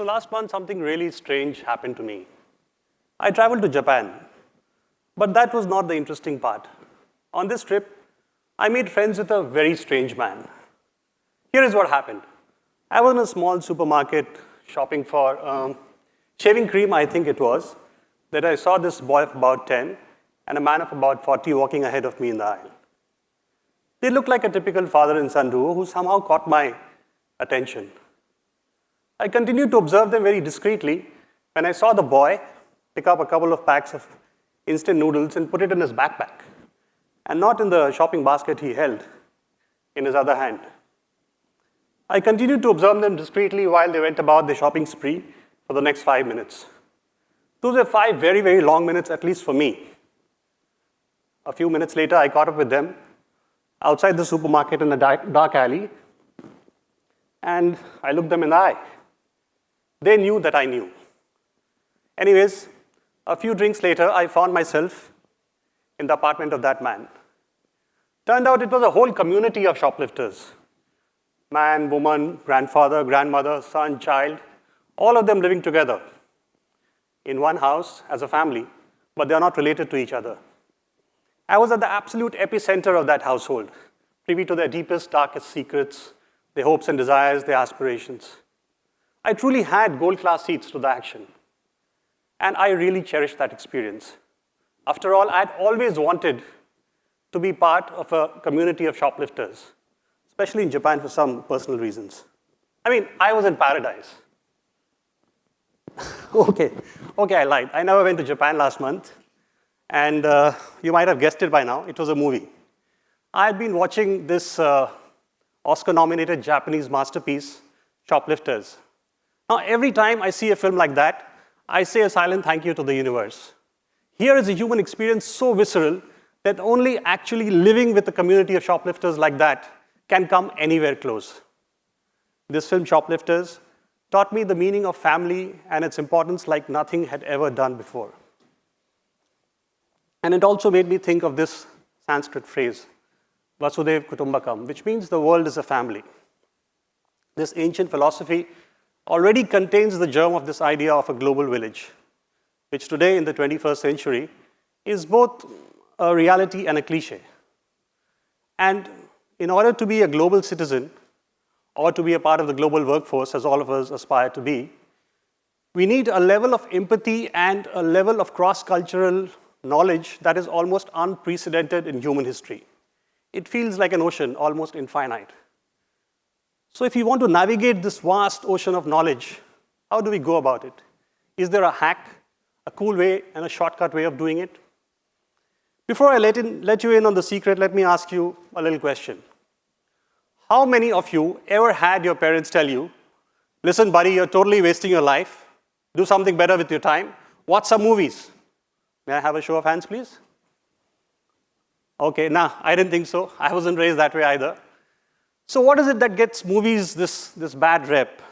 So last month, something really strange happened to me. I traveled to Japan, but that was not the interesting part. On this trip, I made friends with a very strange man. Here is what happened. I was in a small supermarket shopping for shaving cream, I think it was, that I saw this boy of about 10 and a man of about 40 walking ahead of me in the aisle. They looked like a typical father and son duo who somehow caught my attention. I continued to observe them very discreetly when I saw the boy pick up a couple of packs of instant noodles and put it in his backpack, and not in the shopping basket he held in his other hand. I continued to observe them discreetly while they went about their shopping spree for the next 5 minutes. Those were 5 very, very long minutes, at least for me. A few minutes later, I caught up with them outside the supermarket in a dark alley, and I looked them in the eye. They knew that I knew. Anyways, a few drinks later, I found myself in the apartment of that man. Turned out it was a whole community of shoplifters. Man, woman, grandfather, grandmother, son, child, all of them living together in one house as a family, but they are not related to each other. I was at the absolute epicenter of that household, privy to their deepest, darkest secrets, their hopes and desires, their aspirations. I truly had gold-class seats to the action, and I really cherished that experience. After all, I had always wanted to be part of a community of shoplifters, especially in Japan for some personal reasons. I mean, I was in paradise. Okay, I lied. I never went to Japan last month, and you might have guessed it by now, it was a movie. I had been watching this Oscar-nominated Japanese masterpiece, Shoplifters. Now, every time I see a film like that, I say a silent thank you to the universe. Here is a human experience so visceral that only actually living with a community of shoplifters like that can come anywhere close. This film, Shoplifters, taught me the meaning of family and its importance like nothing had ever done before. And it also made me think of this Sanskrit phrase, Vasudev Kutumbakam, which means the world is a family. This ancient philosophy already contains the germ of this idea of a global village, which today in the 21st century is both a reality and a cliche. And in order to be a global citizen, or to be a part of the global workforce, as all of us aspire to be, we need a level of empathy and a level of cross-cultural knowledge that is almost unprecedented in human history. It feels like an ocean, almost infinite. So if you want to navigate this vast ocean of knowledge, how do we go about it? Is there a hack, a cool way, and a shortcut way of doing it? Before I let you in on the secret, let me ask you a little question. How many of you ever had your parents tell you, listen, buddy, you're totally wasting your life. Do something better with your time. Watch some movies. May I have a show of hands, please? Okay, nah, I didn't think so. I wasn't raised that way either. So what is it that gets movies this bad rep?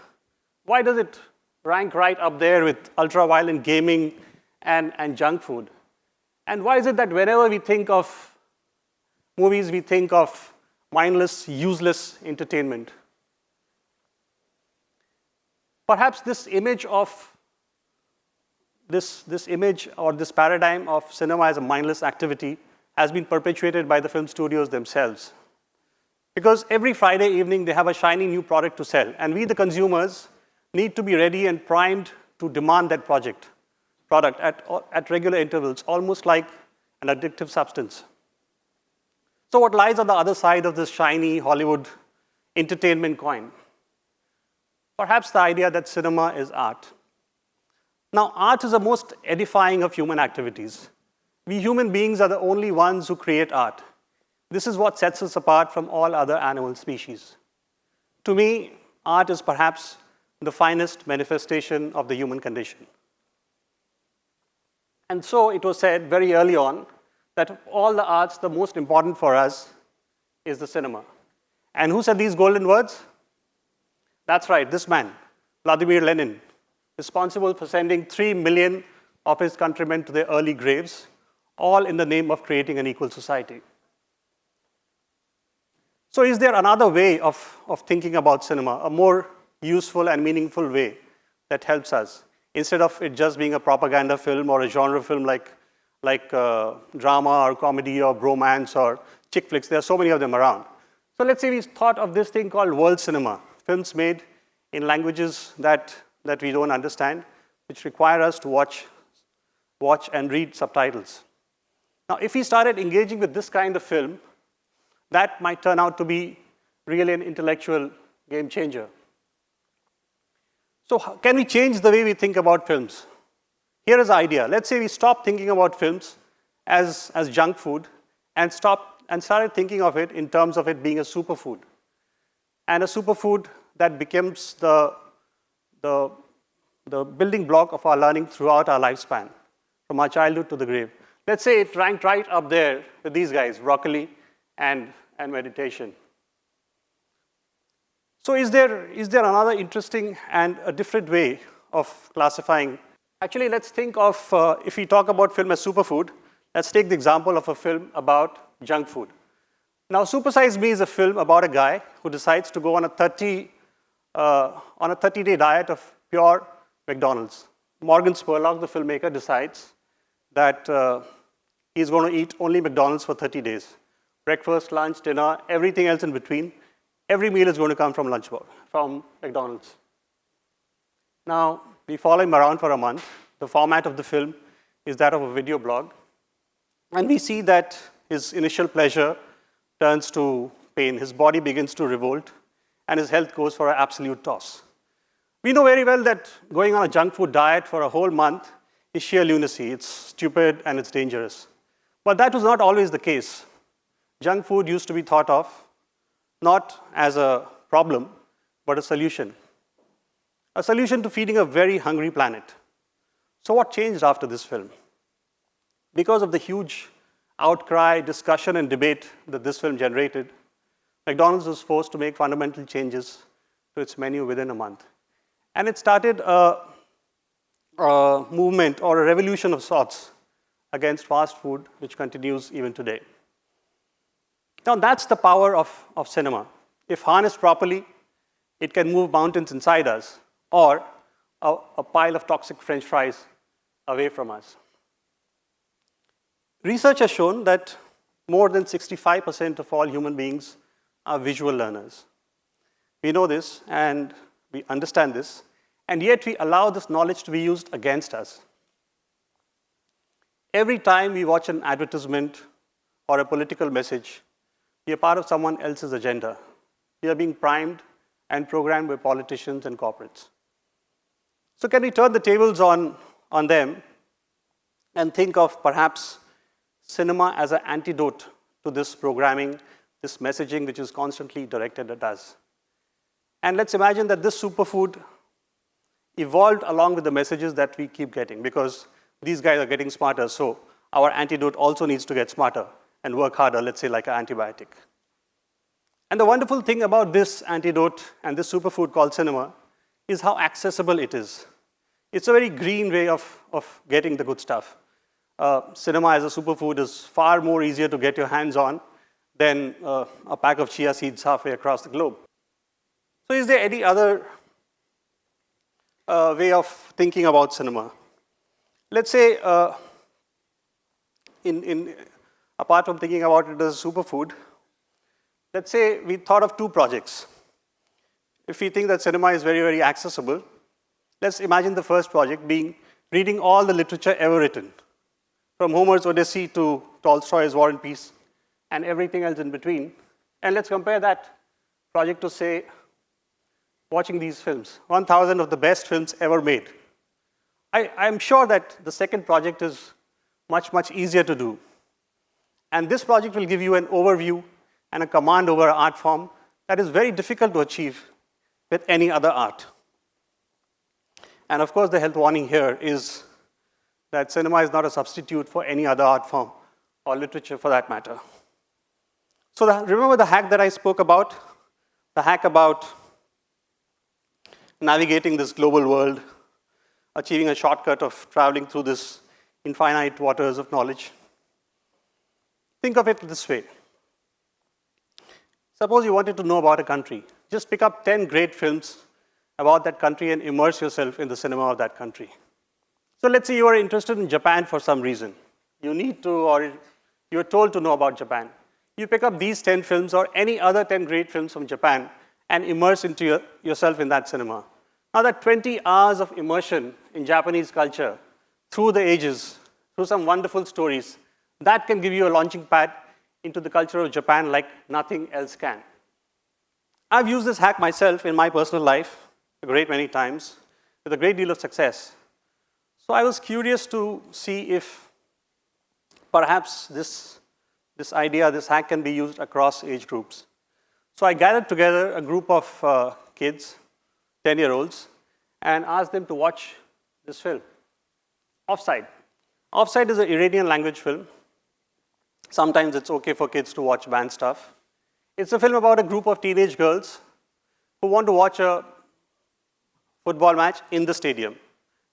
Why does it rank right up there with ultra-violent gaming and junk food? And why is it that whenever we think of movies, we think of mindless, useless entertainment? Perhaps this image or this paradigm of cinema as a mindless activity has been perpetuated by the film studios themselves. Because every Friday evening, they have a shiny new product to sell, and we, the consumers, need to be ready and primed to demand that product at regular intervals, almost like an addictive substance. So what lies on the other side of this shiny Hollywood entertainment coin? Perhaps the idea that cinema is art. Now, art is the most edifying of human activities. We human beings are the only ones who create art. This is what sets us apart from all other animal species. To me, art is perhaps the finest manifestation of the human condition. And so it was said very early on that of all the arts, the most important for us is the cinema. And who said these golden words? That's right, this man, Vladimir Lenin, responsible for sending 3 million of his countrymen to their early graves, all in the name of creating an equal society. So is there another way of thinking about cinema, a more useful and meaningful way that helps us. Instead of it just being a propaganda film or a genre film like drama or comedy or bromance or chick flicks, there are so many of them around. So let's say we thought of this thing called world cinema, films made in languages that we don't understand, which require us to watch and read subtitles. Now, if we started engaging with this kind of film, that might turn out to be really an intellectual game changer. So can we change the way we think about films? Here is the idea. Let's say we stop thinking about films as junk food and started thinking of it in terms of it being a superfood. And a superfood that becomes the building block of our learning throughout our lifespan, from our childhood to the grave. Let's say it ranked right up there with these guys, broccoli and meditation. So is there another interesting and a different way of classifying? Actually, let's think of, if we talk about film as superfood, let's take the example of a film about junk food. Now, Super Size Me is a film about a guy who decides to go on a 30-day diet of pure McDonald's. Morgan Spurlock, the filmmaker, decides that he's going to eat only McDonald's for 30 days. Breakfast, lunch, dinner, everything else in between. Every meal is going to come from McDonald's. Now, we follow him around for a month. The format of the film is that of a video blog. And we see that his initial pleasure turns to pain. His body begins to revolt, and his health goes for an absolute toss. We know very well that going on a junk food diet for a whole month is sheer lunacy. It's stupid and it's dangerous. But that was not always the case. Junk food used to be thought of not as a problem, but a solution. A solution to feeding a very hungry planet. So what changed after this film? Because of the huge outcry, discussion, and debate that this film generated, McDonald's was forced to make fundamental changes to its menu within a month. And it started a movement or a revolution of sorts against fast food, which continues even today. Now, that's the power of cinema. If harnessed properly, it can move mountains inside us or a pile of toxic French fries away from us. Research has shown that more than 65% of all human beings are visual learners. We know this and we understand this, and yet we allow this knowledge to be used against us. Every time we watch an advertisement or a political message, we are part of someone else's agenda. We are being primed and programmed by politicians and corporates. So can we turn the tables on them and think of perhaps cinema as an antidote to this programming, this messaging which is constantly directed at us? And let's imagine that this superfood evolved along with the messages that we keep getting, because these guys are getting smarter, so our antidote also needs to get smarter and work harder, let's say like an antibiotic. And the wonderful thing about this antidote and this superfood called cinema is how accessible it is. It's a very green way of getting the good stuff. Cinema as a superfood is far more easier to get your hands on than a pack of chia seeds halfway across the globe. So is there any other way of thinking about cinema? Let's say, apart from thinking about it as a superfood, let's say we thought of two projects. If we think that cinema is very, very accessible, let's imagine the first project being reading all the literature ever written, from Homer's Odyssey to Tolstoy's War and Peace, and everything else in between. And let's compare that project to, say, watching these films, 1,000 of the best films ever made. I'm sure that the second project is much, much easier to do. And this project will give you an overview and a command over an art form that is very difficult to achieve with any other art. And of course, the health warning here is that cinema is not a substitute for any other art form or literature for that matter. So remember the hack that I spoke about? The hack about navigating this global world, achieving a shortcut of traveling through this infinite waters of knowledge. Think of it this way. Suppose you wanted to know about a country. Just pick up 10 great films about that country and immerse yourself in the cinema of that country. So let's say you are interested in Japan for some reason. You need to, or you're told to know about Japan. You pick up these 10 films or any other 10 great films from Japan and immerse into yourself in that cinema. Now that 20 hours of immersion in Japanese culture through the ages, through some wonderful stories, that can give you a launching pad into the culture of Japan like nothing else can. I've used this hack myself in my personal life a great many times with a great deal of success. So I was curious to see if perhaps this idea, this hack can be used across age groups. So I gathered together a group of kids, 10-year-olds, and asked them to watch this film, Offside. Offside is an Iranian language film. Sometimes it's okay for kids to watch banned stuff. It's a film about a group of teenage girls who want to watch a football match in the stadium.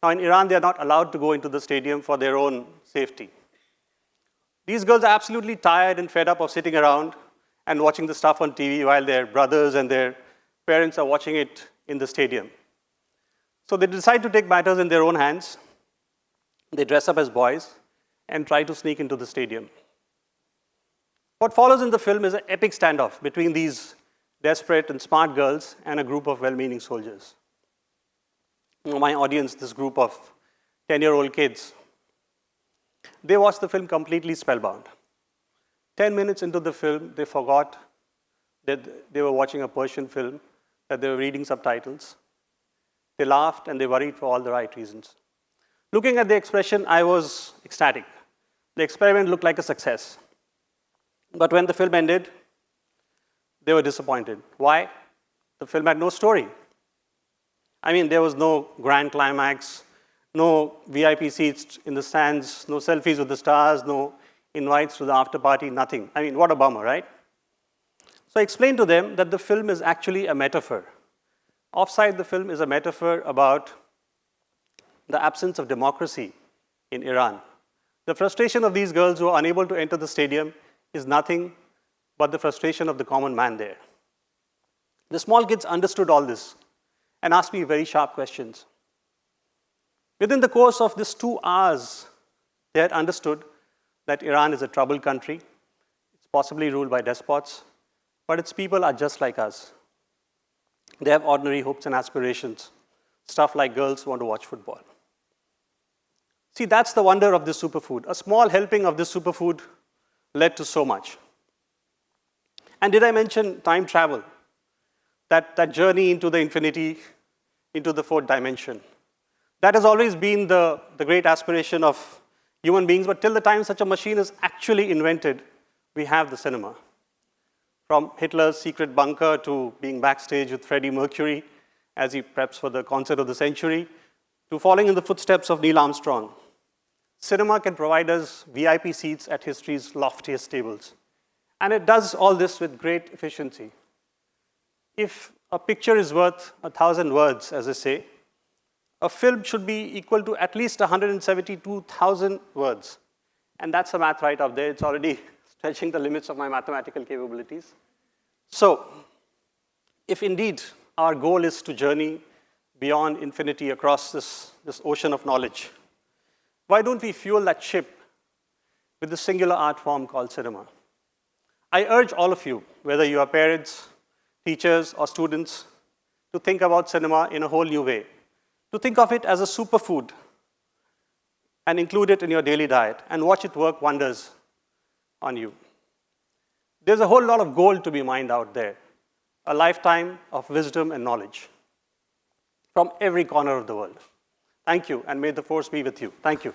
Now in Iran, they are not allowed to go into the stadium for their own safety. These girls are absolutely tired and fed up of sitting around and watching the stuff on TV while their brothers and their parents are watching it in the stadium. So they decide to take matters in their own hands. They dress up as boys and try to sneak into the stadium. What follows in the film is an epic standoff between these desperate and smart girls and a group of well-meaning soldiers. My audience, this group of 10-year-old kids, they watched the film completely spellbound. 10 minutes into the film, they forgot that they were watching a Persian film, that they were reading subtitles. They laughed and they worried for all the right reasons. Looking at the expression, I was ecstatic. The experiment looked like a success. But when the film ended, they were disappointed. Why? The film had no story. I mean, there was no grand climax, no VIP seats in the stands, no selfies with the stars, no invites to the after party, nothing. I mean, what a bummer, right? So I explained to them that the film is actually a metaphor. Offside, the film is a metaphor about the absence of democracy in Iran. The frustration of these girls who are unable to enter the stadium is nothing but the frustration of the common man there. The small kids understood all this and asked me very sharp questions. Within the course of this 2 hours, they had understood that Iran is a troubled country. It's possibly ruled by despots, but its people are just like us. They have ordinary hopes and aspirations, stuff like girls who want to watch football. See, that's the wonder of this superfood. A small helping of this superfood led to so much. And did I mention time travel? That journey into the infinity, into the fourth dimension. That has always been the great aspiration of human beings, but till the time such a machine is actually invented, we have the cinema. From Hitler's secret bunker to being backstage with Freddie Mercury as he preps for the concert of the century, to following in the footsteps of Neil Armstrong. Cinema can provide us VIP seats at history's loftiest tables. And it does all this with great efficiency. If a picture is worth 1,000 words, as they say, a film should be equal to at least 172,000 words. And that's the math right up there. It's already stretching the limits of my mathematical capabilities. So, if indeed our goal is to journey beyond infinity across this ocean of knowledge, why don't we fuel that ship with the singular art form called cinema? I urge all of you, whether you are parents, teachers, or students, to think about cinema in a whole new way, to think of it as a superfood and include it in your daily diet and watch it work wonders on you. There's a whole lot of gold to be mined out there, a lifetime of wisdom and knowledge from every corner of the world. Thank you, and may the force be with you. Thank you.